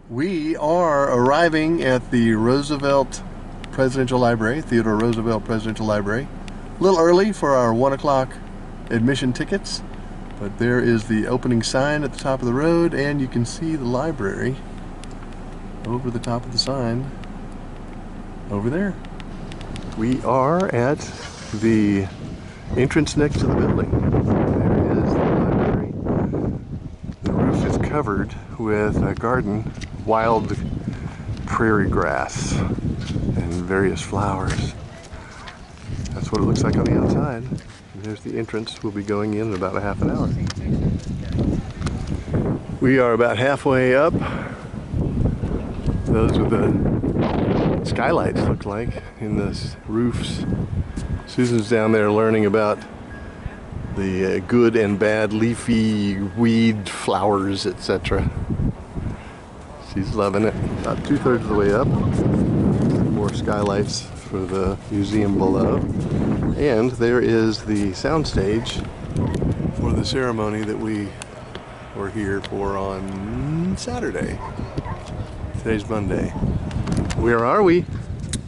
We are arriving at the Roosevelt Presidential Library, Theodore Roosevelt Presidential Library. A little early for our 1 o'clock admission tickets, but there is the opening sign at the top of the road, and you can see the library over the top of the sign over there. We are at the entrance next to the building. There is the library. The roof is covered with a garden, wild prairie grass and various flowers. That's what it looks like on the outside. And there's the entrance. We'll be going in about a half an hour. We are about halfway up. Those are the skylights, look like, in the roofs. Susan's down there learning about the good and bad leafy weed flowers, etc. She's loving it. About 2/3 of the way up. More skylights for the museum below. And there is the soundstage for the ceremony that we were here for on Saturday. Today's Monday. Where are we?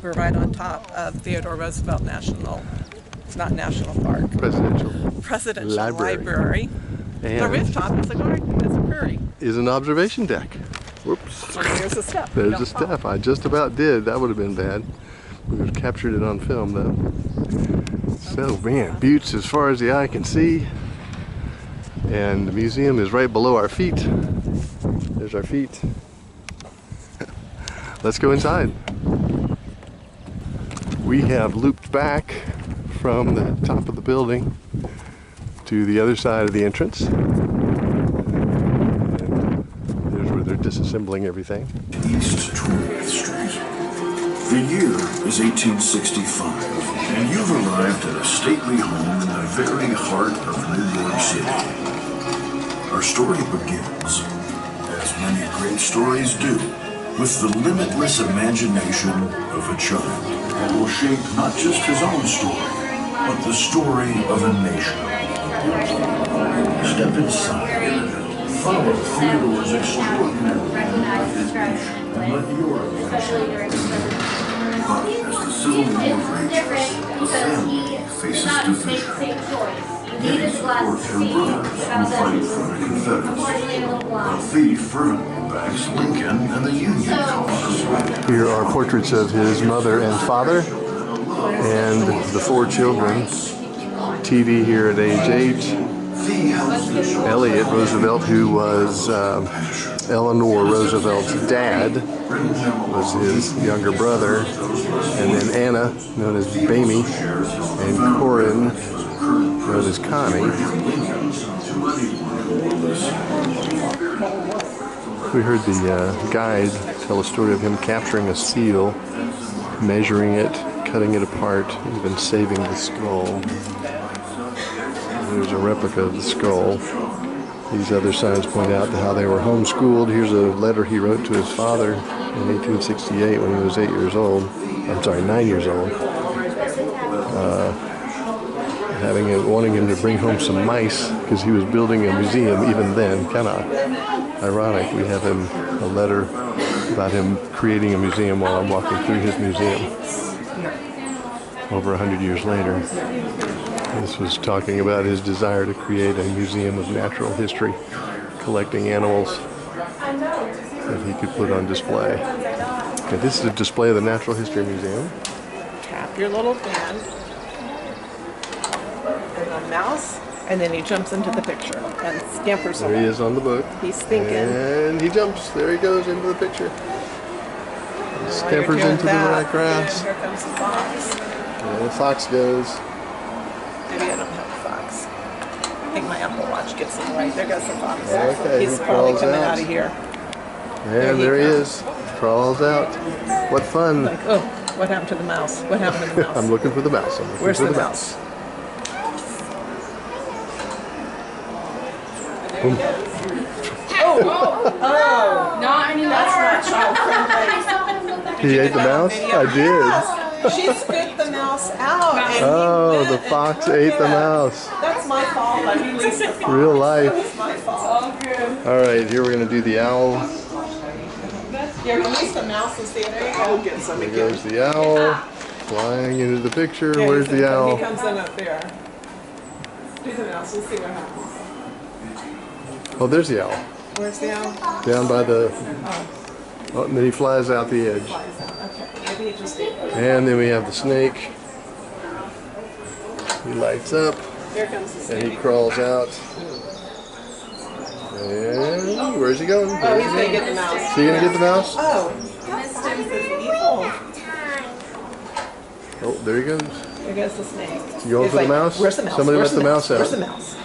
We're right on top of Theodore Roosevelt National, it's not National Park. Presidential Library. And the rooftop is a garden, it's a prairie. Is an observation deck. Whoops. And there's a step. There's a step. I just about did. That would have been bad. We would have captured it on film though. So man, buttes as far as the eye can see. And the museum is right below our feet. There's our feet. Let's go inside. We have looped back from the top of the building to the other side of the entrance. And there's where they're disassembling everything. East 20th Street. The year is 1865, and you've arrived at a stately home in the very heart of New York City. Our story begins, as many great stories do, with the limitless imagination of a child that will shape not just his own story, but the story of a nation. Step inside, follow Theodore's extraordinary imagination, and let your imagination. But as the Civil War rages, the family faces division. Getting support from brothers who fight for the Confederacy, while Thief fervently backs Lincoln and the Union cause. Here are portraits of his mother and father and the 4 children. TV here at age 8. Elliot Roosevelt, who was Eleanor Roosevelt's dad, was his younger brother. And then Anna, known as Bamie, and Corin, known as Connie. We heard the guide tell a story of him capturing a seal, measuring it, cutting it apart, even saving the skull. There's a replica of the skull. These other signs point out how they were homeschooled. Here's a letter he wrote to his father in 1868 when he was 9 years old. Wanting him to bring home some mice because he was building a museum even then. Kind of ironic. We have a letter about him creating a museum while I'm walking through his museum over 100 years later. This was talking about his desire to create a museum of natural history, collecting animals that he could put on display. Okay, this is a display of the Natural History Museum. Tap your little band. And a mouse, and then he jumps into the picture and scampers away. There he is on the boat. He's thinking. And he jumps. There he goes into the picture. He scampers into the right grass. Here comes the fox. And the fox goes. Maybe I don't have a fox. I think my Apple Watch gets it right. There goes the fox. Okay, He's he probably crawls coming out. out of here. And there he is. Crawls out. What fun. Like, oh, what happened to the mouse? What happened to the mouse? I'm looking for the mouse. Where's the mouse? Boom. Oh, not anymore. That's not child friendly. He ate the mouse? I did. She spit the mouse out. And Oh, the fox ate the mouse. That's my fault. I released the fox. Real life. That's my fault. All right, here we're going to do the owl Here, at least the mouse is there. There you go. Get some There goes the owl, flying into the picture. Yeah, Where's the owl? He comes in up there. Do the mouse. We'll see what happens. Oh, there's the owl. Where's the owl? Down by the... Oh, and then he flies out the edge. Flies out. Okay. Maybe he just did. And then we have the snake. He lights up. Here comes the snake. And he crawls out. And where's he going? Oh, he's going to get the mouse. Is he going to get the mouse? Oh. Evil. Oh, there he goes. There goes the snake. You going for the mouse? Where's the mouse? Somebody let the mouse out. Where's the mouse?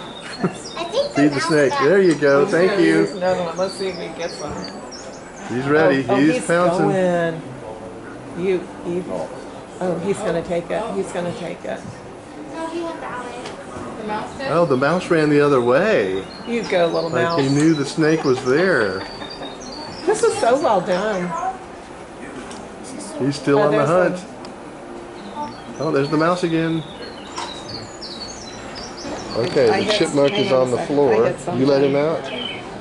Feed the snake. There you go. Thank you. No, let's see if he gets one. He's ready. He's pouncing. Going. You evil. Oh, he's going to take it. He's going to take it. No, he went that way. The mouse did? Oh, the mouse ran the other way. You go, little mouse. Like he knew the snake was there. This is so well done. He's still on the hunt. Oh, there's the mouse again. Okay, the chipmunk is on the floor. You let him out?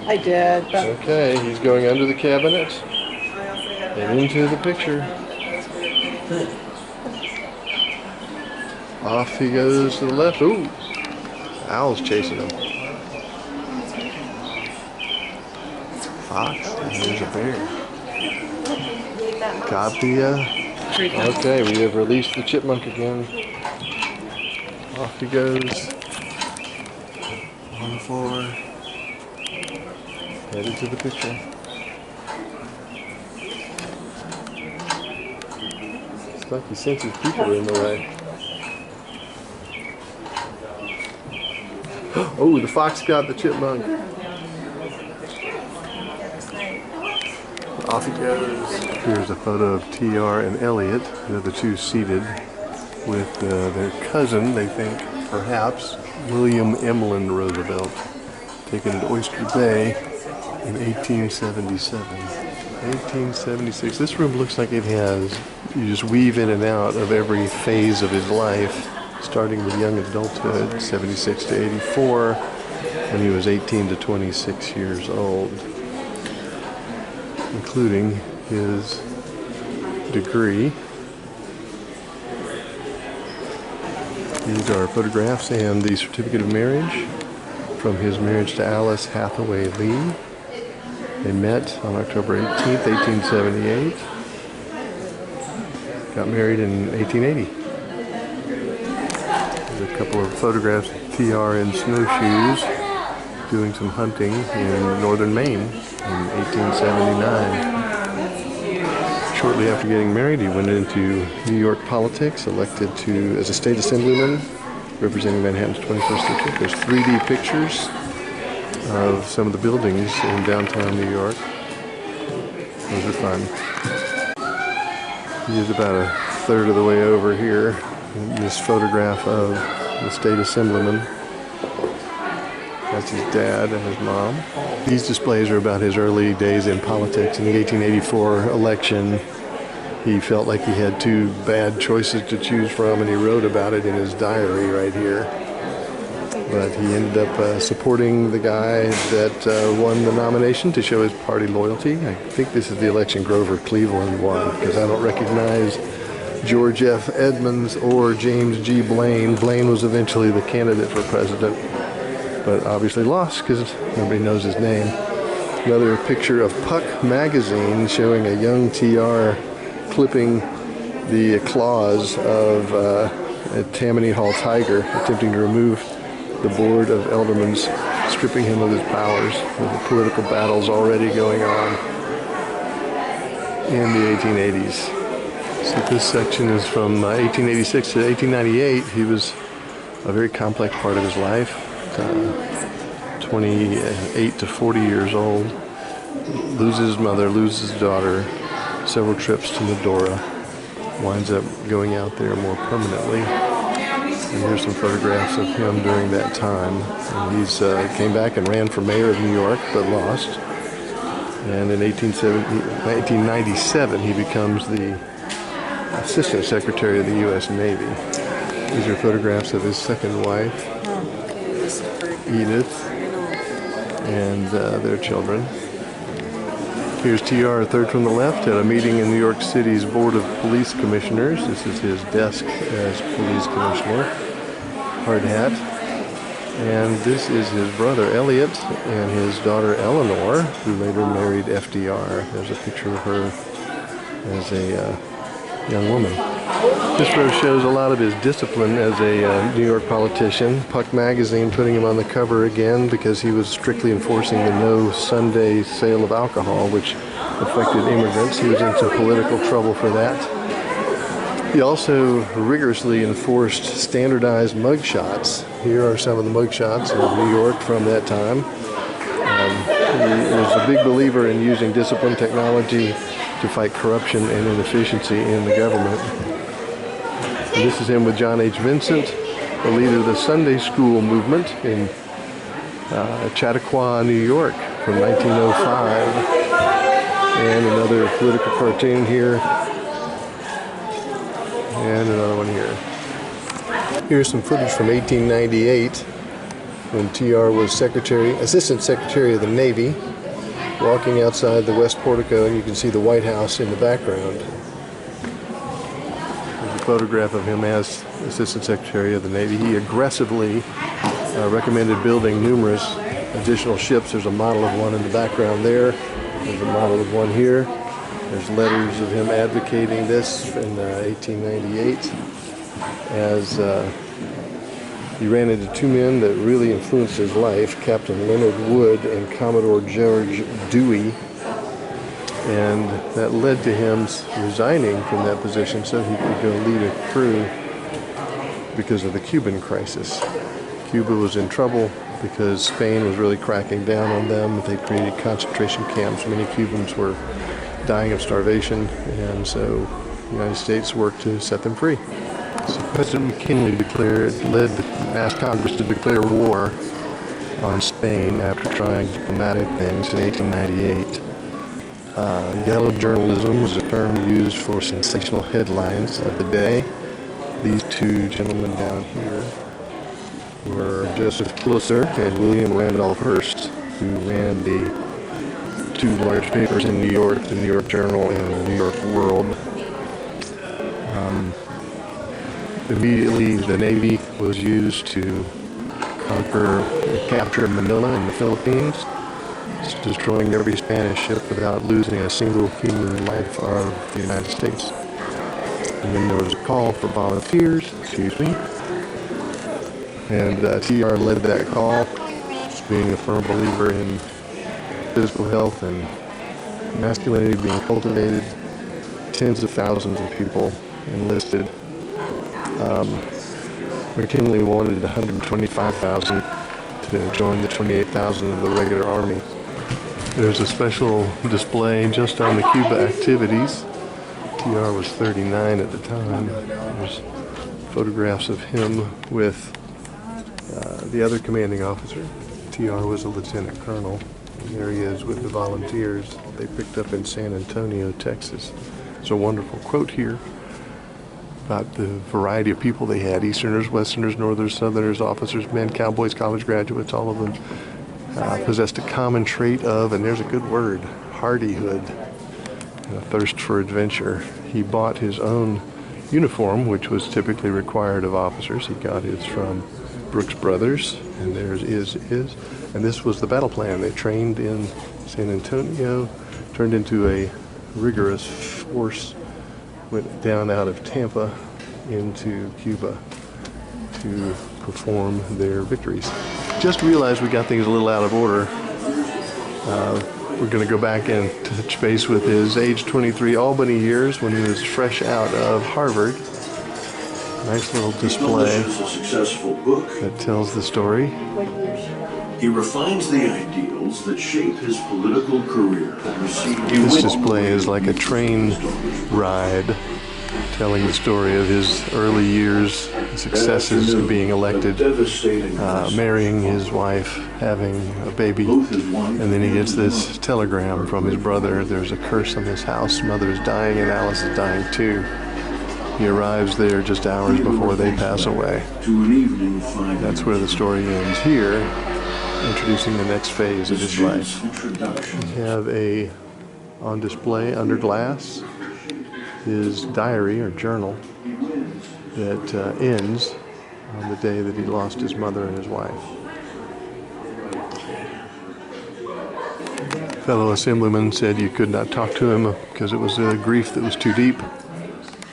I did. But Okay, he's going under the cabinet and into the picture. Off he goes to the left. Ooh, owl's chasing him. Fox, and there's a bear. Copia. Okay, we have released the chipmunk again. Off he goes. On the floor. Headed to the picture. It's like he senses people are in the way. Oh, the fox got the chipmunk. Off he goes. Here's a photo of TR and Elliot. They're the two seated with their cousin, they think, perhaps, William Emlyn Roosevelt, taken at Oyster Bay in 1877. 1876. This room looks like it has, you just weave in and out of every phase of his life, starting with young adulthood, 76 to 84, when he was 18 to 26 years old, including his degree. These are photographs and the certificate of marriage from his marriage to Alice Hathaway Lee. They met on October 18th, 1878. Got married in 1880. There's a couple of photographs of TR in snowshoes doing some hunting in northern Maine in 1879. Shortly after getting married, he went into New York politics, elected as a state assemblyman representing Manhattan's 21st district. There's 3D pictures of some of the buildings in downtown New York. Those are fun. He is about a third of the way over here in this photograph of the state assemblyman. That's his dad and his mom. These displays are about his early days in politics. In the 1884 election, he felt like he had two bad choices to choose from, and he wrote about it in his diary right here. But he ended up supporting the guy that won the nomination to show his party loyalty. I think this is the election Grover Cleveland won, because I don't recognize George F. Edmunds or James G. Blaine. Blaine was eventually the candidate for president, but obviously lost because nobody knows his name. Another picture of Puck magazine showing a young TR clipping the claws of a Tammany Hall tiger, attempting to remove the board of aldermen's, stripping him of his powers, with the political battles already going on in the 1880s. So this section is from 1886 to 1898. He was a very complex part of his life. 28 to 40 years old, loses his mother, loses his daughter, several trips to Medora, winds up going out there more permanently. And here's some photographs of him during that time. And he's came back and ran for mayor of New York, but lost. And in 1897, he becomes the Assistant Secretary of the U.S. Navy. These are photographs of his second wife, Edith, and their children. Here's TR, third from the left, at a meeting in New York City's Board of Police Commissioners. This is his desk as police commissioner. Hard hat. And this is his brother Elliot and his daughter Eleanor, who later married FDR. There's a picture of her as a young woman. This row shows a lot of his discipline as a New York politician. Puck magazine putting him on the cover again because he was strictly enforcing the no Sunday sale of alcohol, which affected immigrants. He was in some political trouble for that. He also rigorously enforced standardized mugshots. Here are some of the mugshots of New York from that time. He was a big believer in using discipline technology to fight corruption and inefficiency in the government. And this is him with John H. Vincent, the leader of the Sunday school movement in Chautauqua, New York from 1905. And another political cartoon here. And another one here. Here's some footage from 1898 when TR was Assistant Secretary of the Navy, walking outside the West Portico, and you can see the White House in the background. There's a photograph of him as Assistant Secretary of the Navy. He aggressively recommended building numerous additional ships. There's a model of one in the background there. There's a model of one here. There's letters of him advocating this in 1898 as he ran into two men that really influenced his life, Captain Leonard Wood and Commodore George Dewey, and that led to him resigning from that position so he could go lead a crew because of the Cuban crisis. Cuba was in trouble because Spain was really cracking down on them. They created concentration camps. Many Cubans were dying of starvation, and so the United States worked to set them free. So President McKinley asked Congress to declare war on Spain after trying diplomatic things in 1898. Yellow journalism was a term used for sensational headlines of the day. These two gentlemen down here were Joseph Closer and William Randolph Hearst, who ran the two large papers in New York, the New York Journal and the New York World. Immediately, the Navy was used to capture Manila in the Philippines, destroying every Spanish ship without losing a single human life of the United States. And then there was a call for volunteers, and TR led that call, being a firm believer in physical health and masculinity being cultivated. Tens of thousands of people enlisted. McKinley wanted 125,000 to join the 28,000 of the regular army. There's a special display just on the Cuba activities. TR was 39 at the time. There's photographs of him with the other commanding officer. TR was a lieutenant colonel. And there he is with the volunteers they picked up in San Antonio, Texas. There's a wonderful quote here about the variety of people they had: Easterners, Westerners, Northerners, Southerners, officers, men, cowboys, college graduates. All of them possessed a common trait of, and there's a good word, hardihood, and a thirst for adventure. He bought his own uniform, which was typically required of officers. He got his from Brooks Brothers, and there's his. And this was the battle plan. They trained in San Antonio, turned into a rigorous force, went down out of Tampa into Cuba to perform their victories. Just realized we got things a little out of order. We're going to go back and touch base with his age 23 Albany years when he was fresh out of Harvard. Nice little display that tells the story. He refines the ideals that shape his political career. This display is like a train ride, telling the story of his early years, successes in being elected, marrying his wife, having a baby, and then he gets this telegram from his brother: there's a curse on this house, mother is dying and Alice is dying too. He arrives there just hours before they pass away. That's where the story ends here, introducing the next phase of his life. We have a on display under glass his diary or journal that ends on the day that he lost his mother and his wife. Fellow assemblyman said you could not talk to him because it was a grief that was too deep.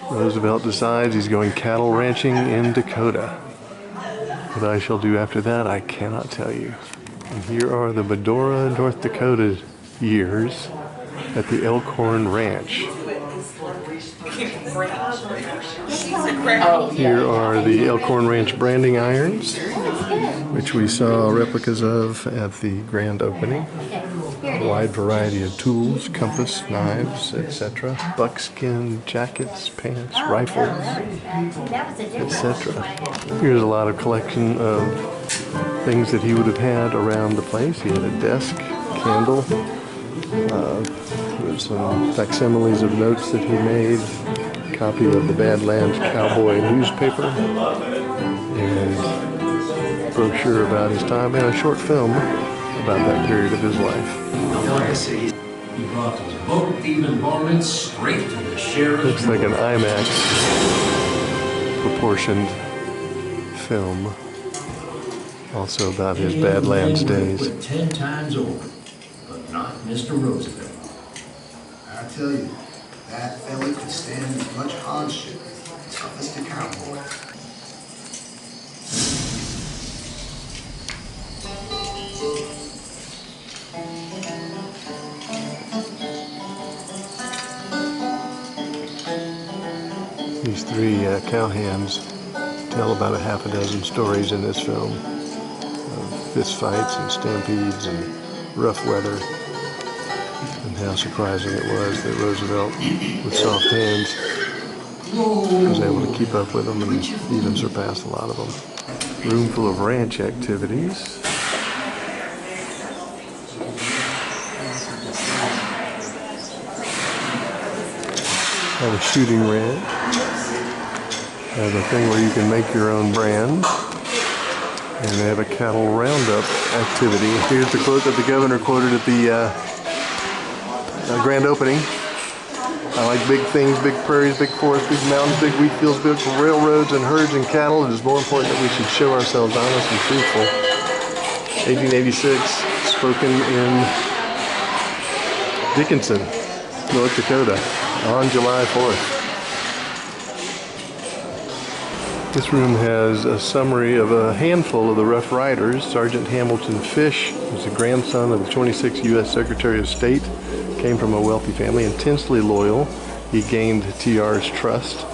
Roosevelt decides he's going cattle ranching in Dakota. What I shall do after that, I cannot tell you. And here are the Medora, North Dakota years at the Elkhorn Ranch. Here are the Elkhorn Ranch branding irons, which we saw replicas of at the grand opening. A wide variety of tools, compass, knives, etc. Buckskin jackets, pants, rifles, etc. Here's a lot of collection of things that he would have had around the place. He had a desk, candle, there's some facsimiles of notes that he made, a copy of the Badlands Cowboy newspaper, and a brochure about his time, and a short film about that period of his life. He brought those boat thieving varmints straight to the sheriff. Looks like an IMAX proportioned film. Also about his Badlands days. 10 times over, but not Mr. Roosevelt. I tell you, that fella could stand as much hardship, tough as the cowboy. These three cowhands tell about a half a dozen stories in this film of fist fights and stampedes and rough weather, and how surprising it was that Roosevelt, with soft hands, was able to keep up with them and even surpass a lot of them. Room full of ranch activities. Have a shooting ranch. Have a thing where you can make your own brand. And they have a cattle roundup activity. Here's the quote that the governor quoted at the grand opening. I like big things, big prairies, big forests, big mountains, big wheat fields, big railroads and herds and cattle. It is more important that we should show ourselves honest and truthful. 1886, spoken in Dickinson, North Dakota, on July 4th. This room has a summary of a handful of the Rough Riders. Sergeant Hamilton Fish was the grandson of the 26th U.S. Secretary of State, came from a wealthy family, intensely loyal. He gained TR's trust.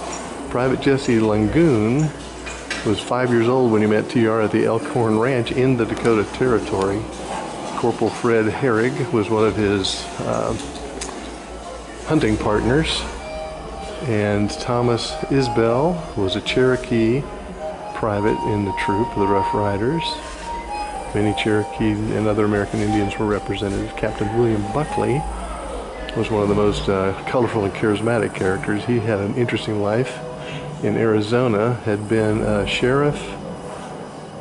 Private Jesse Langoon was 5 years old when he met TR at the Elkhorn Ranch in the Dakota Territory. Corporal Fred Herrig was one of his hunting partners. And Thomas Isbell was a Cherokee private in the troop of the Rough Riders. Many Cherokee and other American Indians were represented. Captain William Buckley was one of the most colorful and charismatic characters. He had an interesting life in Arizona, had been a sheriff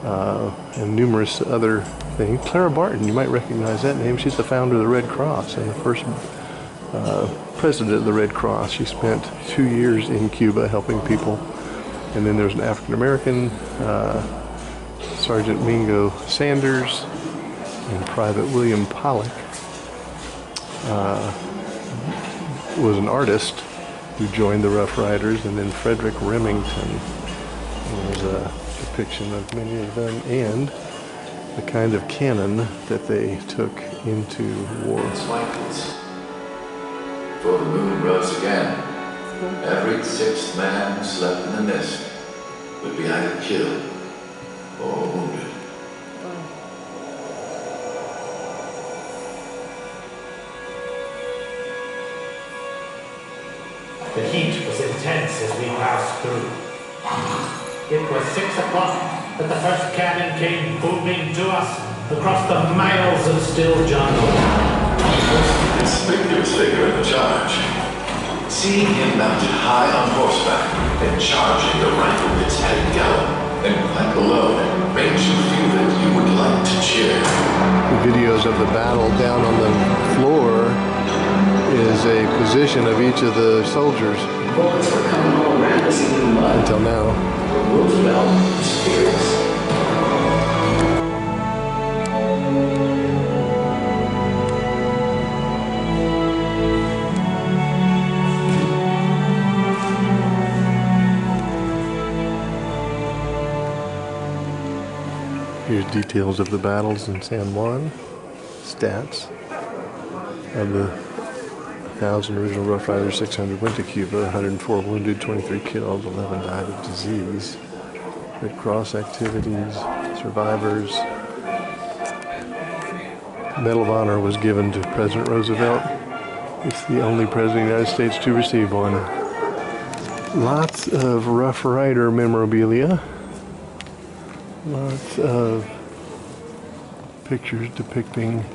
and numerous other things. Clara Barton, you might recognize that name. She's the founder of the Red Cross and the first president of the Red Cross. She spent 2 years in Cuba helping people. And then there's an African American, Sergeant Mingo Sanders, and Private William Pollock was an artist who joined the Rough Riders, and then Frederick Remington was a depiction of many of them and the kind of cannon that they took into war. For the moon rose again. Every sixth man who slept in the nest would be either killed or wounded. The heat was intense as we passed through. It was 6 o'clock that the first cannon came booming to us across the miles of still jungle. Conspicuous figure in the charge. Seeing him mounted high on horseback and charging the rank of its head gallop, and quite below makes you feel that you would like to cheer. The videos of the battle down on the floor is a position of each of the soldiers. Bullets were coming all around us in mud. Until now. Roosevelt was furious. Here's details of the battles in San Juan. Stats of the 1,000 original Rough Riders, 600 went to Cuba, 104 wounded, 23 killed, 11 died of disease. Red Cross activities, survivors. Medal of Honor was given to President Roosevelt. It's the only president of the United States to receive one. Lots of Rough Rider memorabilia. Lots of pictures depicting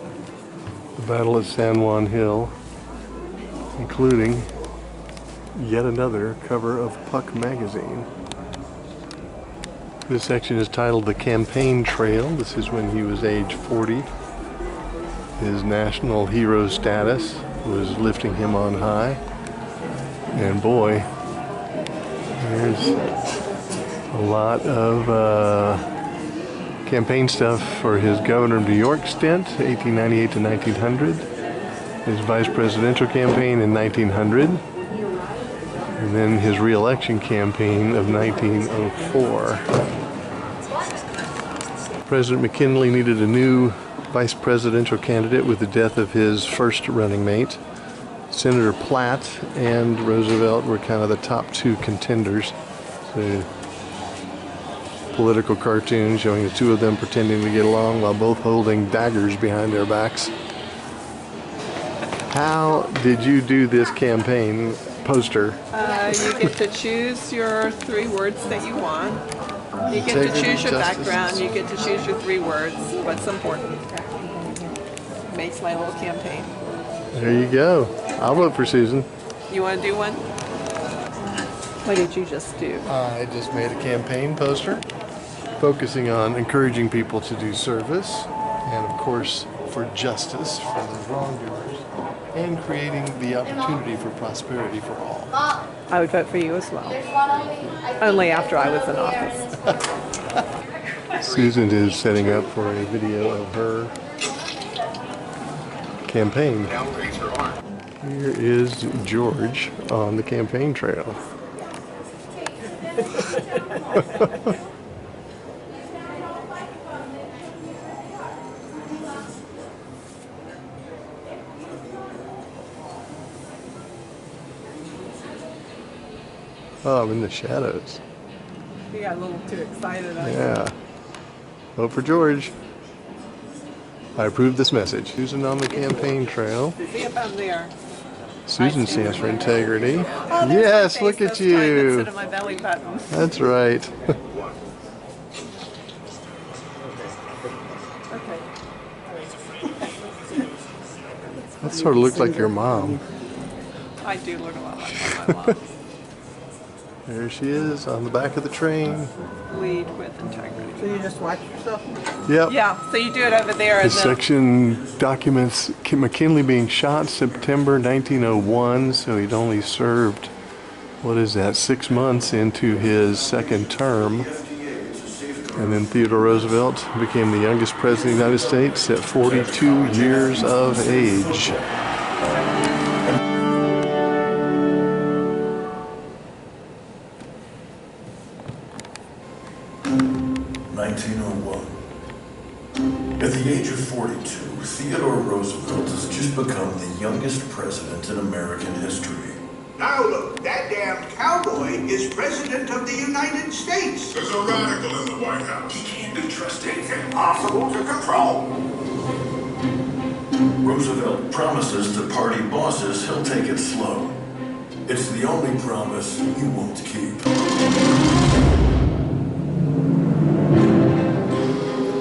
the battle at San Juan Hill, including yet another cover of Puck magazine. This section is titled The Campaign Trail. This is when he was age 40. His national hero status was lifting him on high. And boy, there's a lot of campaign stuff for his governor of New York stint, 1898 to 1900. His vice presidential campaign in 1900. And then his re-election campaign of 1904. President McKinley needed a new vice presidential candidate with the death of his first running mate. Senator Platt and Roosevelt were kind of the top two contenders. The political cartoon showing the two of them pretending to get along while both holding daggers behind their backs. How did you do this campaign poster? You get to choose your 3 words that you want. You get to choose your background. You get to choose your 3 words. What's important. Makes my little campaign. There you go. I'll vote for Susan. You want to do one? What did you just do? I just made a campaign poster focusing on encouraging people to do service and, of course, for justice for the wrongdoers and creating the opportunity for prosperity for all. I would vote for you as well. Only after I was in office. Susan is setting up for a video of her campaign. Here is George on the campaign trail. Oh, I'm in the shadows. You got a little too excited. Yeah. Vote for George. I approve this message. Susan on the campaign trail. See if I'm there. Susan stands for integrity. Oh, yes, look at you. Instead of my belly button. That's right. Okay. That sort of looks like your mom. I do look a lot like my mom. There she is on the back of the train. Lead with integrity. So you just watch yourself? Yep. Yeah, so you do it over there. This section documents McKinley being shot September 1901, so he'd only served, 6 months into his second term. And then Theodore Roosevelt became the youngest president of the United States at 42 years of age. 1901. At the age of 42, Theodore Roosevelt has just become the youngest president in American history. Now look, that damn cowboy is president of the United States. There's a radical in the White House. He can't entrust anything Possible to control. Roosevelt promises to party bosses he'll take it slow. It's the only promise he won't keep.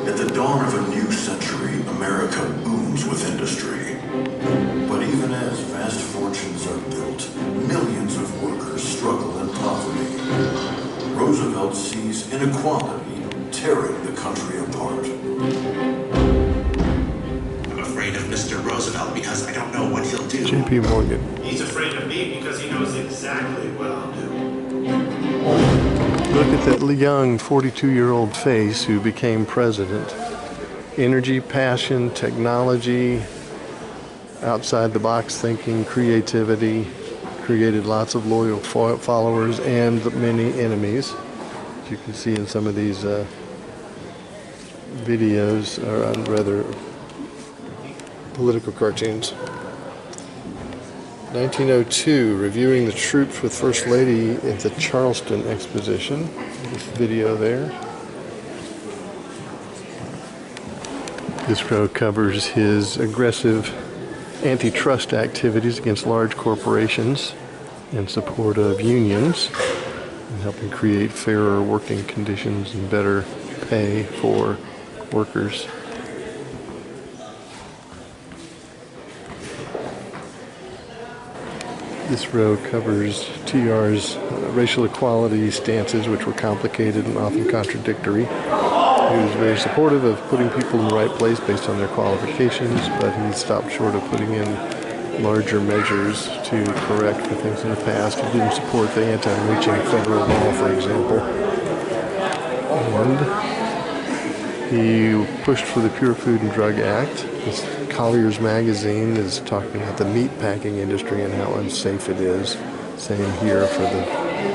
At the dawn of a new century, America booms with industry. But even as vast fortunes are built, millions of workers struggle in poverty. Roosevelt sees inequality tearing the country apart. I'm afraid of Mr. Roosevelt because I don't know what he'll do. JP J.P. Morgan. He's afraid of me because he knows exactly what I'll do. Look at that young 42-year-old face who became president. Energy, passion, technology, outside the box thinking, creativity, created lots of loyal followers and many enemies. As you can see in some of these videos, or rather political cartoons. 1902, reviewing the troops with First Lady at the Charleston Exposition. This video there. This row covers his aggressive antitrust activities against large corporations in support of unions and helping create fairer working conditions and better pay for workers. This row covers TR's racial equality stances, which were complicated and often contradictory. He was very supportive of putting people in the right place based on their qualifications, but he stopped short of putting in larger measures to correct the things in the past. He didn't support the anti-lynching federal law, for example. And he pushed for the Pure Food and Drug Act. This Collier's magazine is talking about the meat packing industry and how unsafe it is. Same here for the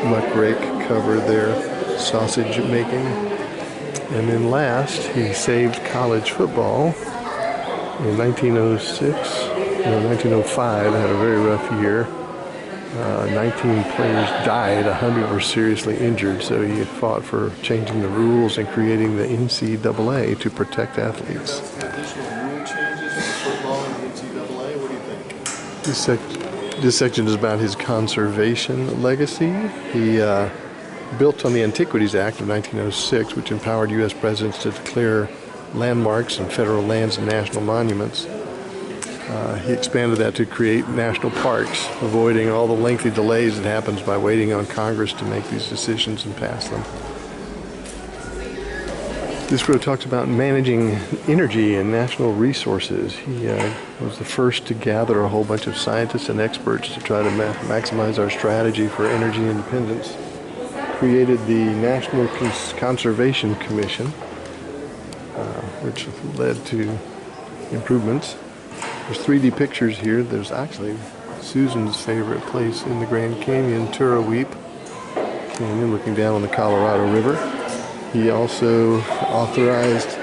muckrake cover there, sausage making. And then last, he saved college football in 1905, had a very rough year. 19 players died, 100 were seriously injured, so he fought for changing the rules and creating the NCAA to protect athletes. Additional rule changes in football and the NCAA, what do you think? This section is about his conservation legacy. He built on the Antiquities Act of 1906, which empowered U.S. presidents to declare landmarks and federal lands and national monuments. He expanded that to create national parks, avoiding all the lengthy delays that happens by waiting on Congress to make these decisions and pass them. This row talks about managing energy and national resources. He was the first to gather a whole bunch of scientists and experts to try to maximize our strategy for energy independence. Created the National Conservation Commission, which led to improvements. There's 3D pictures here. There's actually Susan's favorite place in the Grand Canyon, Turaweep Canyon, looking down on the Colorado River. He also authorized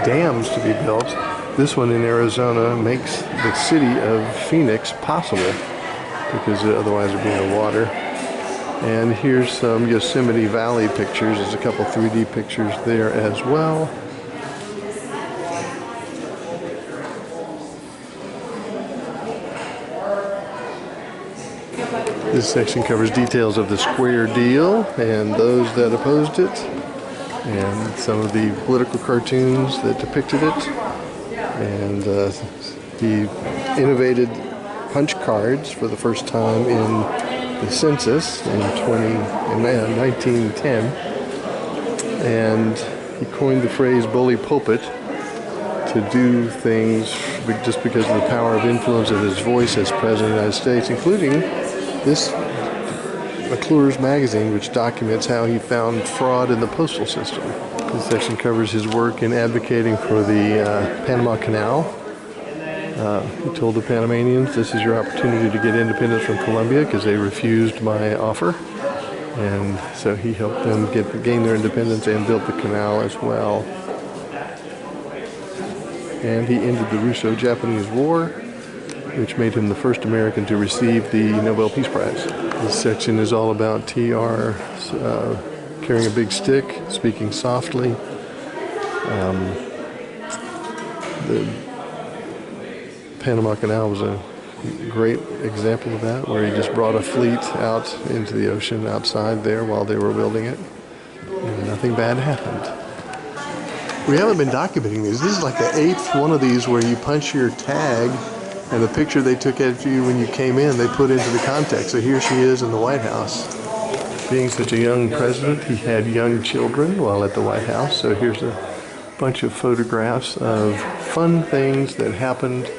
dams to be built. This one in Arizona makes the city of Phoenix possible because otherwise it would be no water. And here's some Yosemite Valley pictures. There's a couple 3D pictures there as well. This section covers details of the square deal and those that opposed it, and some of the political cartoons that depicted it. And he innovated punch cards for the first time in the census in 1910, and he coined the phrase bully pulpit to do things just because of the power of influence of his voice as President of the United States, including this McClure's magazine, which documents how he found fraud in the postal system. This section covers his work in advocating for the Panama Canal. He told the Panamanians, this is your opportunity to get independence from Colombia, because they refused my offer. And so he helped them gain their independence and built the canal as well. And he ended the Russo-Japanese War, which made him the first American to receive the Nobel Peace Prize. This section is all about TR carrying a big stick, speaking softly. The Panama Canal was a great example of that, where he just brought a fleet out into the ocean outside there while they were building it, and nothing bad happened. We haven't been documenting these. This is like the 8th one of these where you punch your tag, and the picture they took of you when you came in, they put into the context. So here she is in the White House. Being such a young president, he had young children while at the White House. So here's a bunch of photographs of fun things that happened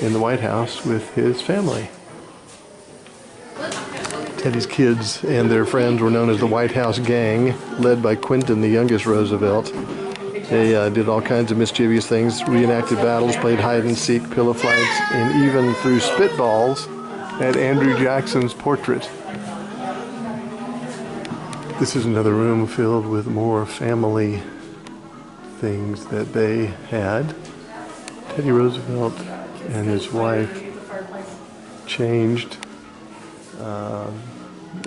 in the White House with his family. Teddy's kids and their friends were known as the White House Gang, led by Quinton, the youngest Roosevelt. They did all kinds of mischievous things, reenacted battles, played hide and seek, pillow fights, and even threw spitballs at Andrew Jackson's portrait. This is another room filled with more family things that they had. Teddy Roosevelt and his wife changed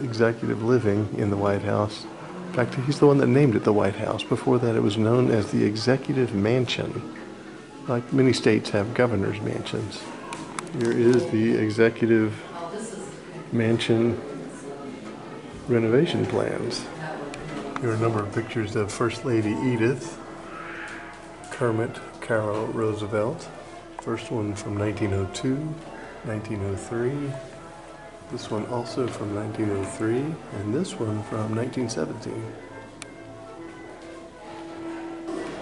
executive living in the White House. In fact, he's the one that named it the White House. Before that, it was known as the Executive Mansion. Like many states have governor's mansions. Here is the Executive Mansion renovation plans. Here are a number of pictures of First Lady Edith, Kermit Carroll Roosevelt. First one from 1902, 1903. This one also from 1903, and this one from 1917.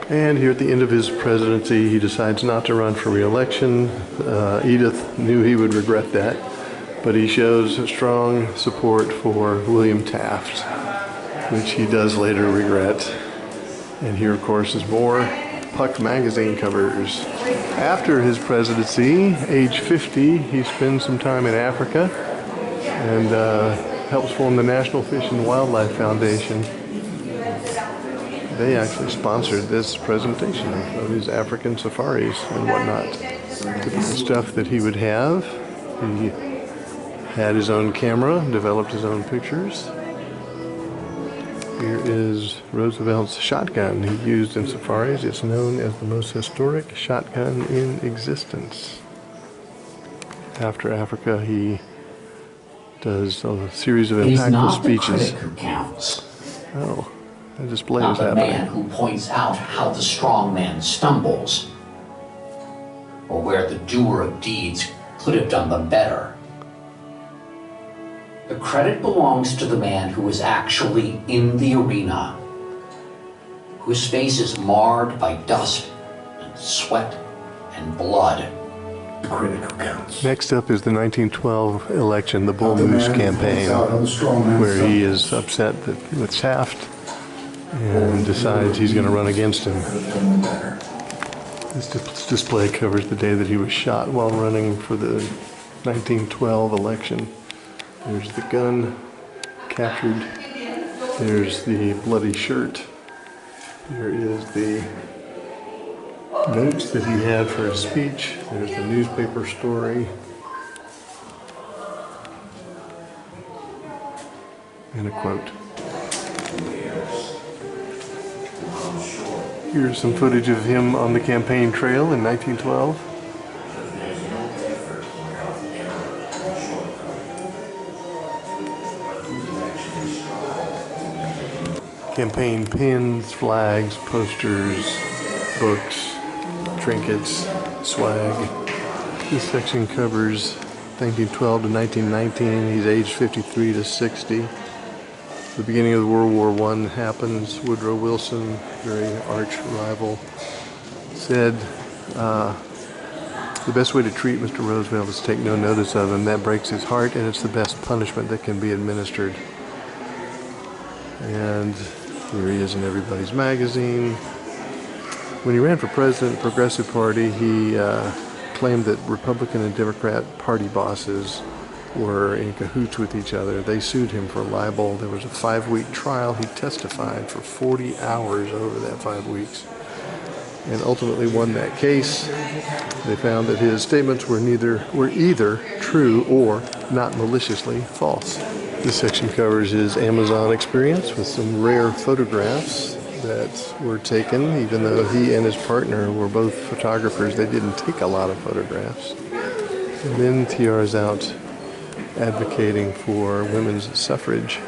And here at the end of his presidency, he decides not to run for re-election. Edith knew he would regret that, but he shows strong support for William Taft, which he does later regret. And here, of course, is more Puck magazine covers. After his presidency, age 50, he spends some time in Africa and helps form the National Fish and Wildlife Foundation. They actually sponsored this presentation of his African safaris and whatnot. Typical stuff that he would have. He had his own camera, developed his own pictures. Here is Roosevelt's shotgun he used in safaris. It's known as the most historic shotgun in existence. After Africa, he does a series of impactful speeches. He's not the critic who counts. Oh, a display Not is the happening. man who points out how the strong man stumbles, or where the doer of deeds could have done them better. The credit belongs to the man who is actually in the arena, whose face is marred by dust and sweat and blood. The critic who counts. Next up is the 1912 election, the Bull Moose campaign, where he is upset with Taft and decides he's going to run against him. This display covers the day that he was shot while running for the 1912 election. There's the gun captured. There's the bloody shirt. There is the notes that he had for his speech. There's the newspaper story. And a quote. Here's some footage of him on the campaign trail in 1912. Campaign pins, flags, posters, books, trinkets, swag. This section covers 1912 to 1919. He's aged 53 to 60. The beginning of World War I happens. Woodrow Wilson, very arch rival, said the best way to treat Mr. Roosevelt is to take no notice of him. That breaks his heart, and it's the best punishment that can be administered. And here he is in Everybody's Magazine. When he ran for president of the Progressive Party, he claimed that Republican and Democrat party bosses were in cahoots with each other. They sued him for libel. There was a 5-week trial. He testified for 40 hours over that 5 weeks and ultimately won that case. They found that his statements were either true or not maliciously false. This section covers his Amazon experience with some rare photographs that were taken. Even though he and his partner were both photographers, they didn't take a lot of photographs. And then TR is out advocating for women's suffrage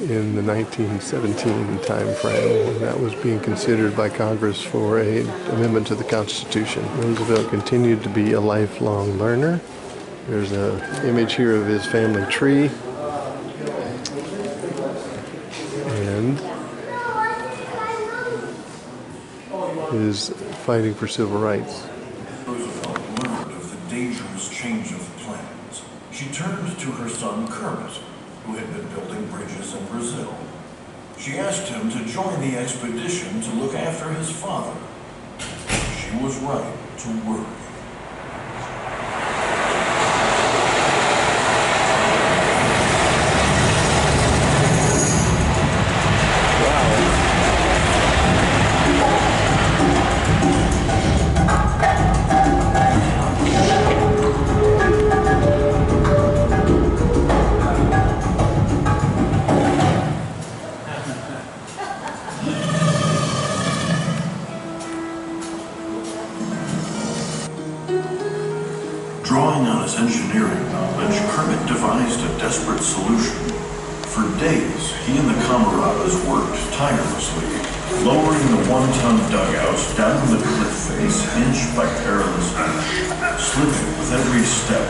in the 1917 time frame, when that was being considered by Congress for an amendment to the Constitution. Roosevelt continued to be a lifelong learner. There's an image here of his family tree, and his fighting for civil rights. Roosevelt learned of the dangerous change of plans. She she turned to her son Kermit, who had been building bridges in Brazil. She asked him to join the expedition to look after his father. She was right to worry. Drawing on his engineering knowledge, Kermit devised a desperate solution. For days, he and the camaradas worked tirelessly, lowering the one-ton dugouts down the cliff face inch by perilous inch, slipping with every step,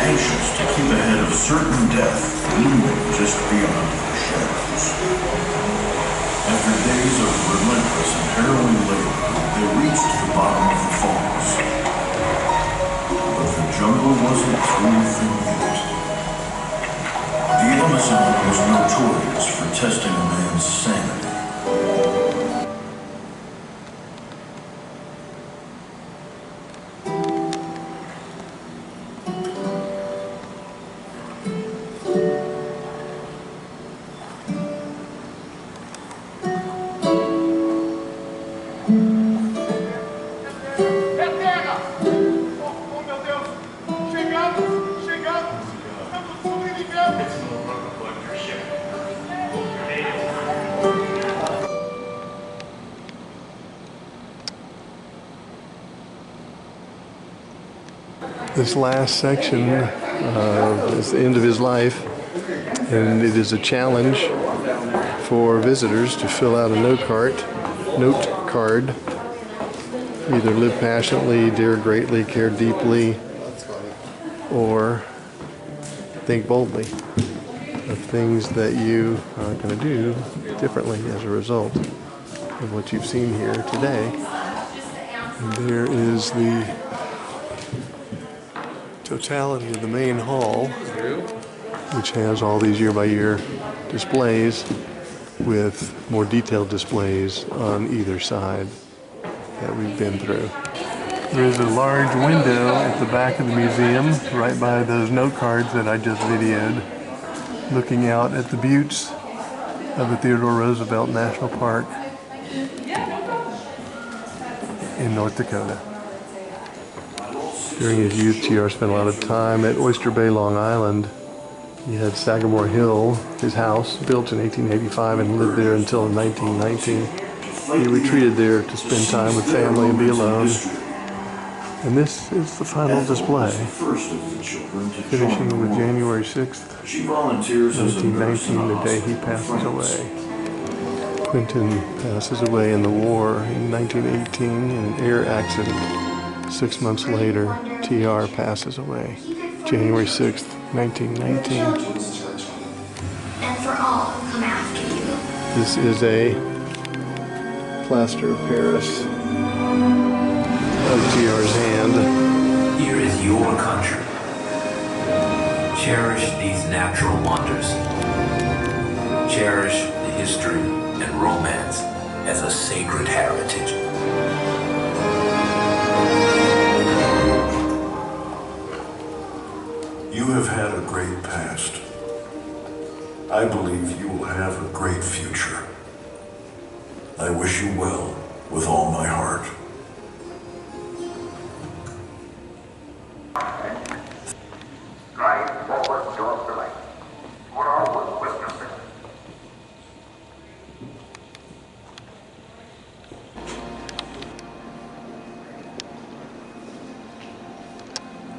anxious to keep ahead of certain death looming just beyond the shadows. After days of relentless and harrowing labor, they reached the bottom of the falls. But the jungle wasn't through for yet. The Amazon was notorious for testing a man's sanity. This last section is the end of his life, and it is a challenge for visitors to fill out a note card. Either live passionately, dare greatly, care deeply, or think boldly of things that you are going to do differently as a result of what you've seen here today. And there is the totality of the main hall, which has all these year-by-year displays with more detailed displays on either side that we've been through. There is a large window at the back of the museum, right by those note cards that I just videoed, looking out at the buttes of the Theodore Roosevelt National Park in North Dakota. During his youth, TR spent a lot of time at Oyster Bay, Long Island. He had Sagamore Hill, his house, built in 1885 and lived there until 1919. He retreated there to spend time with family and be alone. And this is the final display, finishing with January 6th, 1919, the day he passes away. Quentin passes away in the war in 1918 in an air accident. 6 months later, TR passes away, January 6th, 1919. And for all who come after you. This is a plaster of Paris of TR's hand. Here is your country. Cherish these natural wonders. Cherish the history and romance as a sacred heritage. You have had a great past. I believe you will have a great future. I wish you well with all my heart. Drive forward towards the light. For all witnesses.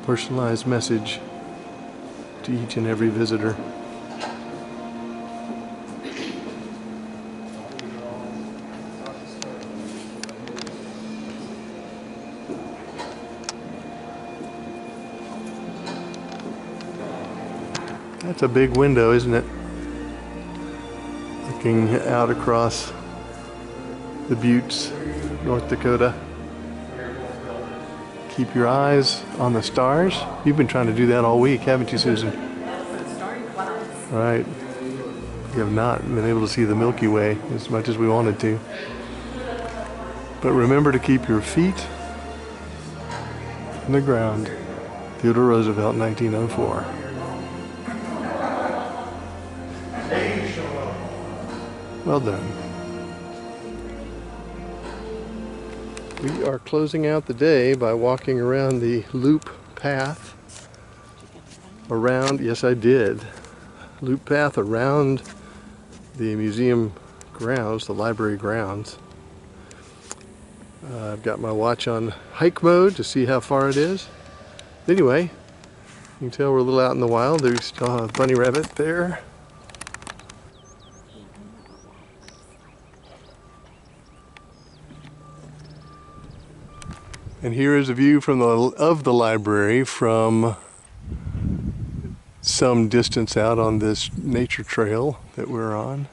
Personalized message to each and every visitor. That's a big window, isn't it? Looking out across the buttes, North Dakota. Keep your eyes on the stars. You've been trying to do that all week, haven't you, Susan? Starry clouds. Right. We have not been able to see the Milky Way as much as we wanted to. But remember to keep your feet on the ground. Theodore Roosevelt, 1904. Well done. We are closing out the day by walking around the loop path around, yes I did, loop path around the museum grounds, the library grounds. I've got my watch on hike mode to see how far it is. Anyway, you can tell we're a little out in the wild. There's still a bunny rabbit there. And here is a view from of the library from some distance out on this nature trail that we're on.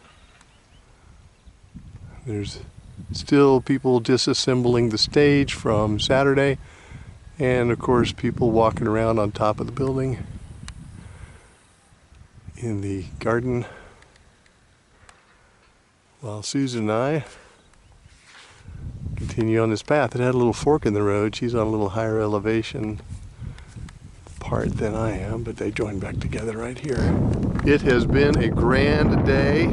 There's still people disassembling the stage from Saturday, and of course people walking around on top of the building in the garden, while Susan and I continue on this path. It had a little fork in the road. She's on a little higher elevation part than I am, but they join back together right here. It has been a grand day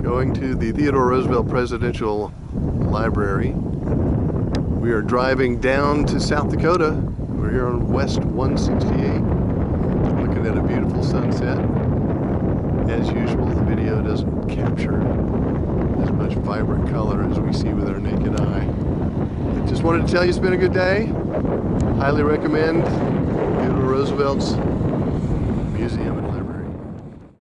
going to the Theodore Roosevelt Presidential Library. We are driving down to South Dakota. We're here on West 168, looking at a beautiful sunset. As usual, the video doesn't capture as much vibrant color as we see with our naked eye. I just wanted to tell you it's been a good day. Highly recommend Theodore Roosevelt's